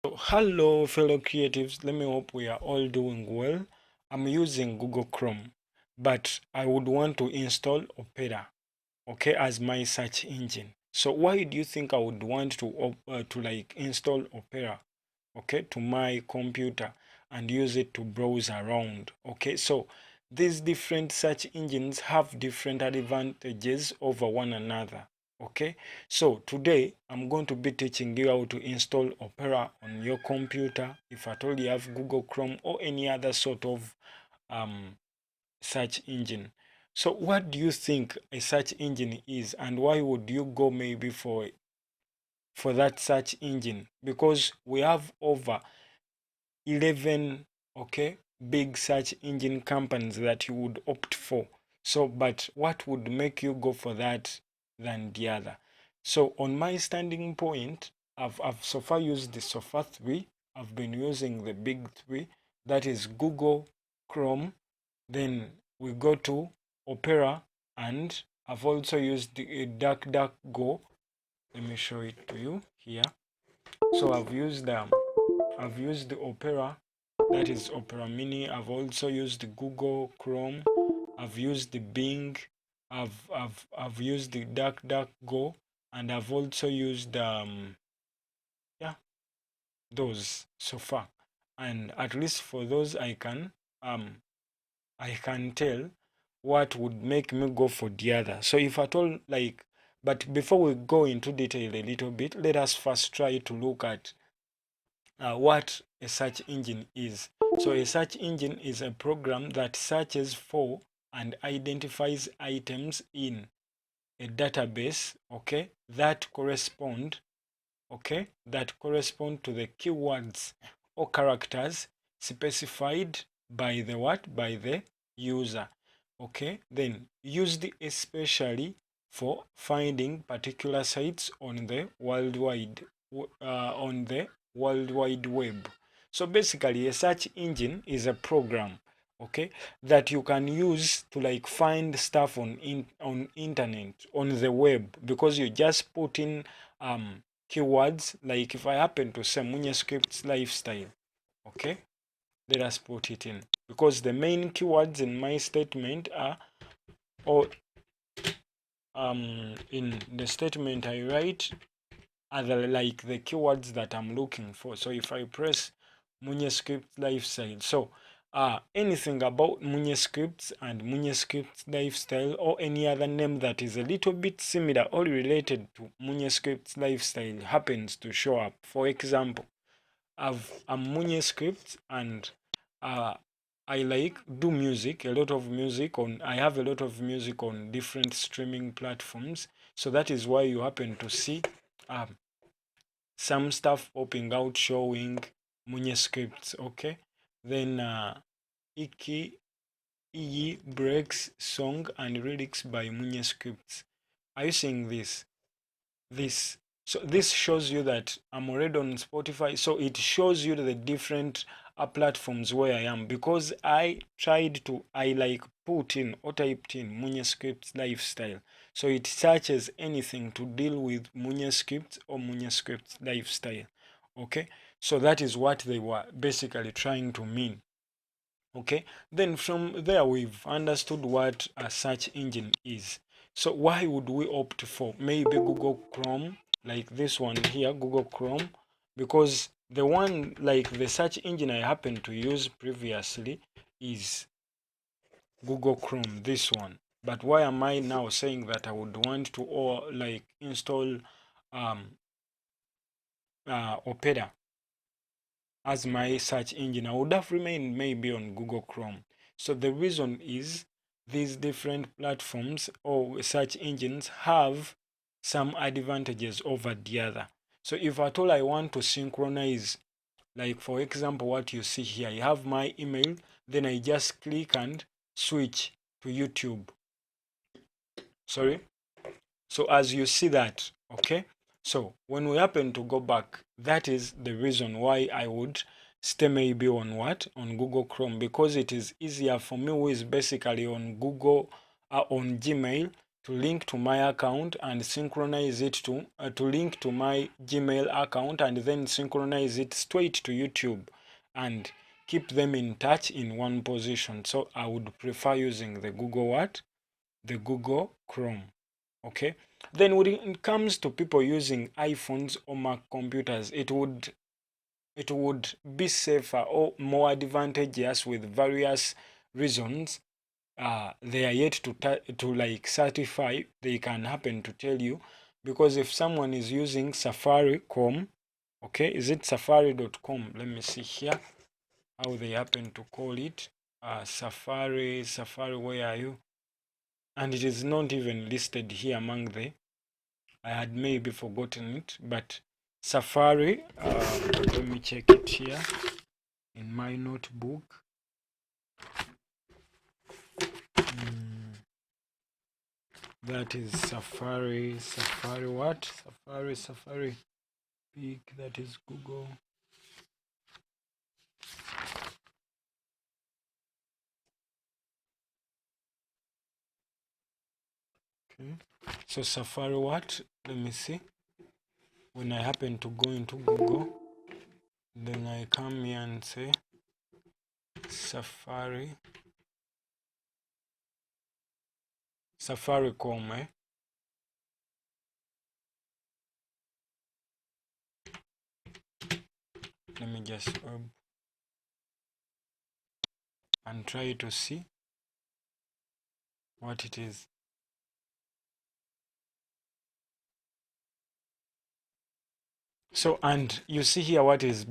So, hello fellow creatives, let me hope we are all doing well. I'm using Google Chrome, but I would want to install Opera, okay, as my search engine. So why do you think I would want to like install Opera, okay, to my computer and use it to browse around? Okay, so these different search engines have different advantages over one another. Okay, so today I'm going to be teaching you how to install Opera on your computer if at all you have Google Chrome or any other sort of um, search engine. So what do you think a search engine is, and why would you go maybe for that search engine? Because we have over 11, okay, big search engine companies that you would opt for. So but what would make you go for that than the other? So on my standing point, I've so far used the so far three. I've been using the big three, that is Google Chrome, then we go to Opera, and I've also used the DuckDuckGo. Let me show it to you here. So I've used the Opera, that is Opera Mini. I've also used the Google Chrome. I've used the Bing. I've used the DuckDuckGo, and I've also used yeah, those so far. And at least for those I can tell what would make me go for the other. So if at all like, but before we go into detail a little bit, let us first try to look at what a search engine is. So a search engine is a program that searches for and identifies items in a database, okay, that correspond to the keywords or characters specified by the what? By the user. Okay, then used especially for finding particular sites on the World Wide Web. So basically, a search engine is a program, okay, that you can use to like find stuff on internet, on the web, because you just put in keywords. Like if I happen to say MUCIAN lifestyle, okay, let us put it in, because the main keywords in my statement are, or in the statement I write, are like the keywords that I'm looking for. So if I press MUCIAN lifestyle, so anything about MUCIAN and MUCIAN lifestyle, or any other name that is a little bit similar or related to MUCIAN lifestyle happens to show up. For example, I'm MUCIAN, and uh, I like do music, a lot of music on. I have a lot of music on different streaming platforms, so that is why you happen to see um, some stuff popping out showing MUCIAN. Okay, then Iki Iyi breaks song and lyrics by MUCIAN. Are you seeing this? So this shows you that I'm already on Spotify, so it shows you the different platforms where I am, because I like put in or typed in MUCIAN lifestyle, so it searches anything to deal with MUCIAN or MUCIAN lifestyle. Okay, so that is what they were basically trying to mean. Okay, then from there we've understood what a search engine is. So why would we opt for maybe Google Chrome, like this one here, Google Chrome? Because the one, like the search engine I happened to use previously is Google Chrome, this one. But why am I now saying that I would want to, or like install um Opera as my search engine? I would have remained maybe on Google Chrome. So the reason is these different platforms or search engines have some advantages over the other. So if at all I want to synchronize, like for example, what you see here, I have my email, then I just click and switch to YouTube. Sorry. So as you see that, okay, so when we happen to go back, that is the reason why I would stay maybe on what? On Google Chrome, because it is easier for me, who is basically on Google, on Gmail, to link to my account and synchronize it to link to my Gmail account and then synchronize it straight to YouTube and keep them in touch in one position. So I would prefer using the Google what? The Google Chrome. Okay. Then when it comes to people using iPhones or Mac computers, it would be safer or more advantageous with various reasons. They are yet to like certify. They can happen to tell you, because if someone is using Safari.com, okay, is it safari.com? Let me see here how they happen to call it. Safari, where are you? And it is not even listed here among the, I had maybe forgotten it, but Safari, let me check it here in my notebook. That is Safari what? Safari big, that is Google. Okay, so Safari what? Let me see. When I happen to go into Google, then I come here and say Safaricom, let me just and try to see what it is. So, and you see here what it is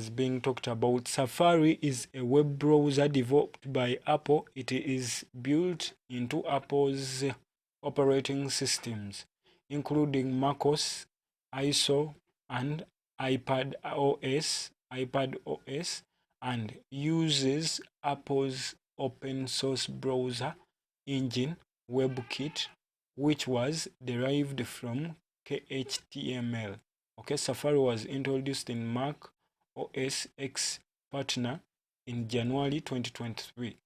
being talked about. Safari is a web browser developed by Apple. It is built into Apple's operating systems, including macOS, ISO, and iPad OS, and uses Apple's open source browser engine WebKit, which was derived from KHTML. Okay, Safari was introduced in Mac OS X partner in January 2023.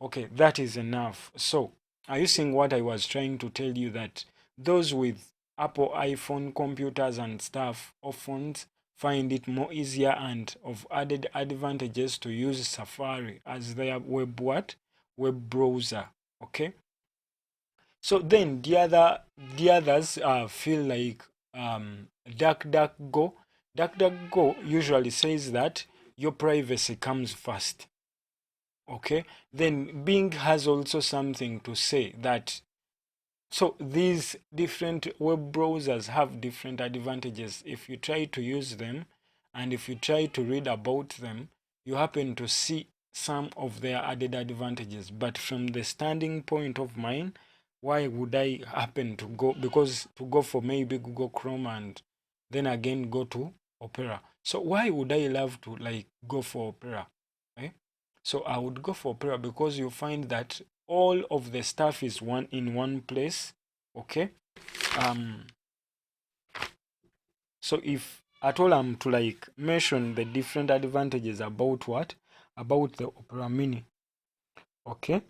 Okay, that is enough. So, are you seeing what I was trying to tell you? That those with Apple iPhone computers and stuff often find it more easier and of added advantages to use Safari as their web browser. Okay. So then the others feel like DuckDuckGo. DuckDuckGo usually says that your privacy comes first. Okay. Then Bing has also something to say that, so these different web browsers have different advantages. If you try to use them and if you try to read about them, you happen to see some of their added advantages. But from the standing point of mine, why would I happen to go? Because to go for maybe Google Chrome and then again go to Opera. So why would I love to like go for Opera? Eh? So I would go for Opera because you find that all of the stuff is in one place. Okay. So if at all I'm to like mention the different advantages about the Opera Mini. Okay.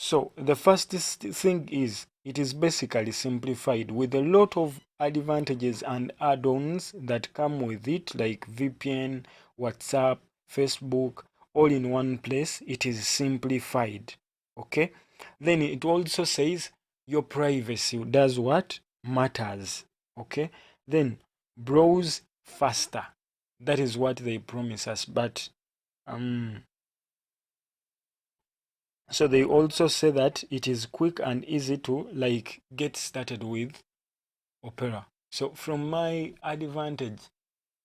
So the first thing is it is basically simplified with a lot of advantages and add-ons that come with it, like VPN, WhatsApp, Facebook, all in one place. It is simplified. Okay. Then it also says your privacy does what matters. Okay. Then browse faster. That is what they promise us. But so they also say that it is quick and easy to like get started with Opera. So from my advantages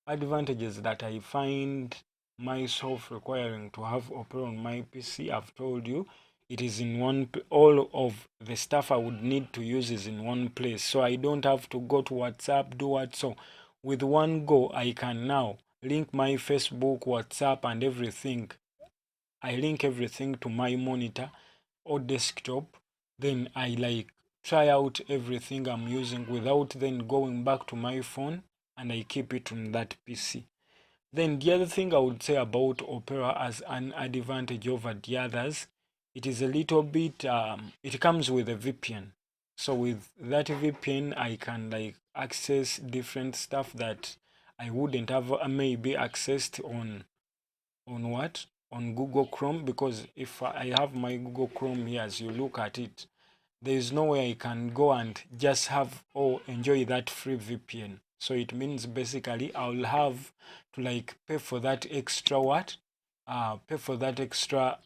that I find myself requiring to have Opera on my PC, I've told you it is in one, all of the stuff I would need to use is in one place. So I don't have to go to WhatsApp, do what. So with one go, I can now link my Facebook, WhatsApp, and everything. I link everything to my monitor or desktop. Then I like try out everything I'm using without then going back to my phone, and I keep it on that PC. Then the other thing I would say about Opera as an advantage over the others it is a little bit it comes with a VPN. So with that VPN I can like access different stuff that I wouldn't have maybe accessed on what, on Google Chrome, because if I have my Google Chrome here, as you look at it, there is no way I can go and just have or enjoy that free VPN. So it means basically I'll have to like pay for that extra what, pay for that extra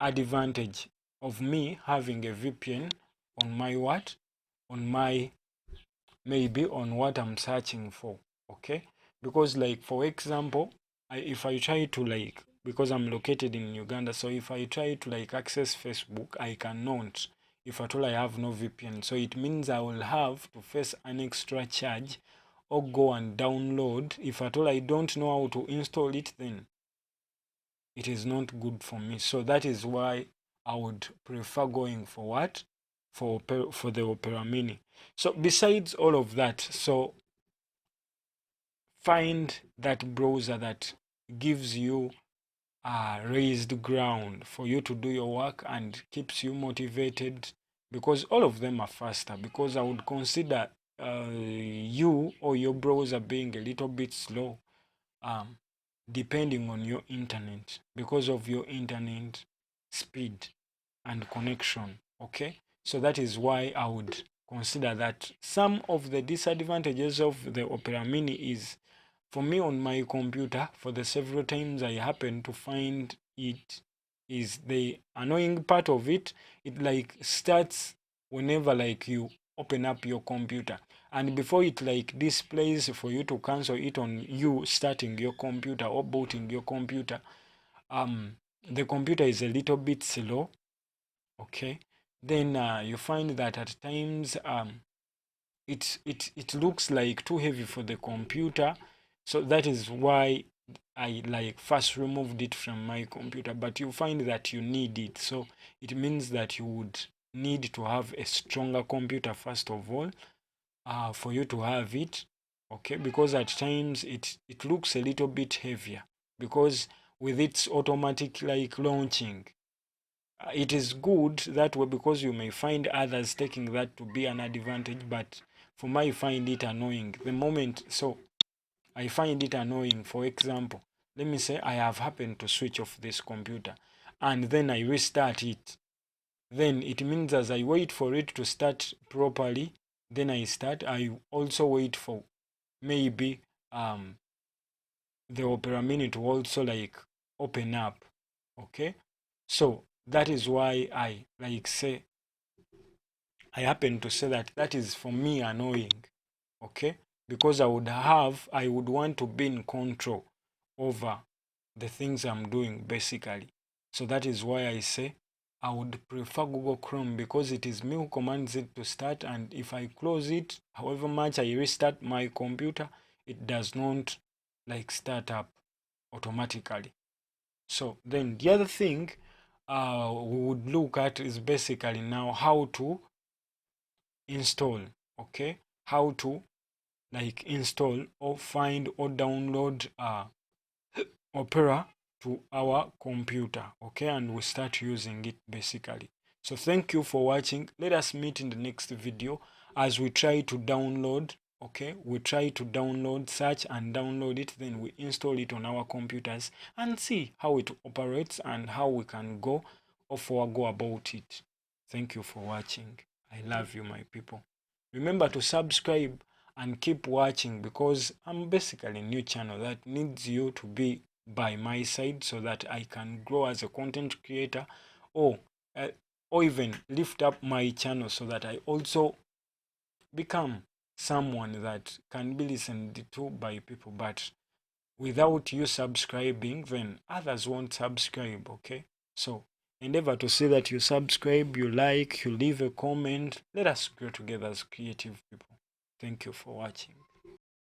advantage of me having a VPN on my what, on my, maybe on what I'm searching for. Okay, because like for example, if I try to like, because I'm located in Uganda, so if I try to like access Facebook, I cannot if at all I have no VPN. So it means I will have to face an extra charge or go and download. If at all I don't know how to install it, then it is not good for me. So that is why I would prefer going for what, for the Opera Mini. So besides all of that, so find that browser that gives you raised ground for you to do your work and keeps you motivated, because all of them are faster. Because I would consider you or your browser being a little bit slow, um, depending on your internet, because of your internet speed and connection. Okay, so that is why I would consider that. Some of the disadvantages of the Opera Mini is, for me on my computer, for the several times I happen to find it, is the annoying part of it. It like starts whenever like you open up your computer, and before it like displays for you to cancel it on you starting your computer or booting your computer, um the computer is a little bit slow. Okay, then you find that at times it looks like too heavy for the computer. So that is why I like first removed it from my computer. But you find that you need it, so it means that you would need to have a stronger computer first of all, for you to have it. Okay, because at times it looks a little bit heavier, because with its automatic like launching, it is good that way, because you may find others taking that to be an advantage. But for me, I find it annoying the moment. So I find it annoying. For example, let me say I have happened to switch off this computer and then I restart it. Then it means as I wait for it to start properly, then I also wait for maybe the Opera Mini to also like open up. Okay, so that is why I like say, I happen to say that that is for me annoying. Okay, because I would want to be in control over the things I'm doing basically. So that is why I say I would prefer Google Chrome, because it is me who commands it to start, and if I close it, however much I restart my computer, it does not like start up automatically. So then the other thing we would look at is basically now how to install. Okay, how to like install or find or download Opera to our computer. Okay, and we start using it basically. So thank you for watching. Let us meet in the next video as we try to download. Okay, we try to download, search and download it, then we install it on our computers and see how it operates and how we can go or go about it. Thank you for watching. I love you, my people. Remember to subscribe and keep watching, because I'm basically a new channel that needs you to be by my side so that I can grow as a content creator, or uh, or even lift up my channel so that I also become someone that can be listened to by people. But without you subscribing, then others won't subscribe. Okay, so endeavor to see that you subscribe, you like, you leave a comment. Let us grow together as creative people. Thank you for watching.